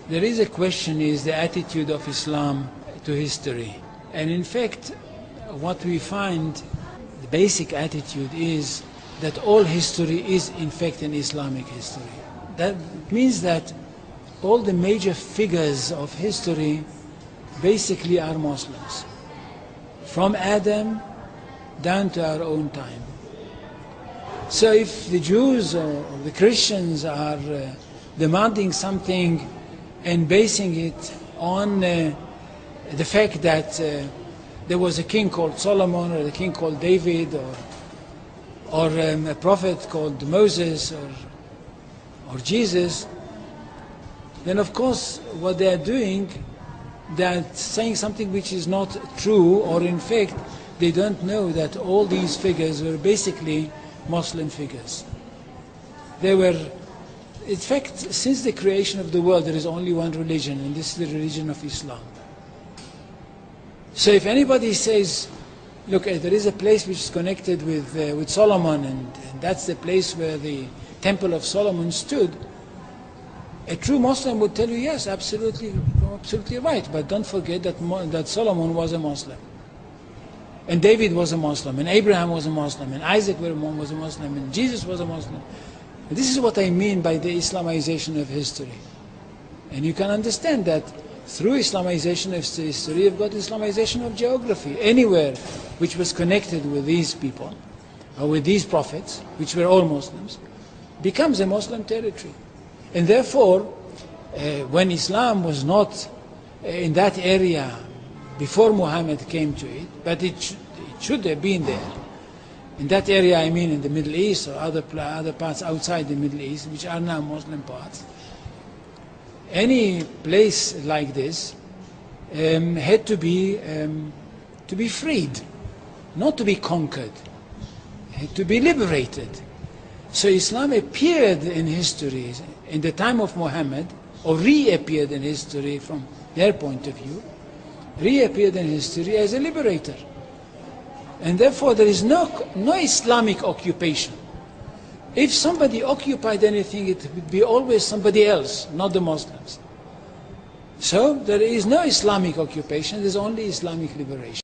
There is a question, is the attitude of Islam to history. And in fact, what we find, the basic attitude is that all history is in fact an Islamic history. That means that all the major figures of history basically are Muslims. From Adam down to our own time. So if the Jews or the Christians are demanding something and basing it on the fact that there was a king called Solomon, or a king called David, or a prophet called Moses, or Jesus, then of course what they are doing, they're saying something which is not true, or in fact they don't know that all these figures were basically Muslim figures. They were, in fact, since the creation of the world there is only one religion, and this is the religion of Islam. So if anybody says, look, there is a place which is connected with Solomon, and that's the place where the Temple of Solomon stood, a true Muslim would tell you, yes, absolutely right, but don't forget that Solomon was a Muslim. And David was a Muslim, and Abraham was a Muslim, and Isaac was a Muslim, and Jesus was a Muslim. And this is what I mean by the Islamization of history. And you can understand that through Islamization of history, you've got Islamization of geography. Anywhere which was connected with these people, or with these prophets, which were all Muslims, becomes a Muslim territory. And therefore, when Islam was not in that area before Muhammad came to it, but it should have been there. In that area, I mean in the Middle East or other parts outside the Middle East, which are now Muslim parts. Any place like this had to be freed, not to be conquered, had to be liberated. So Islam appeared in history in the time of Muhammad, or reappeared in history from their point of view, reappeared in history as a liberator. And therefore there is no Islamic occupation. If somebody occupied anything, it would be always somebody else, not the Muslims. So there is no Islamic occupation, there is only Islamic liberation.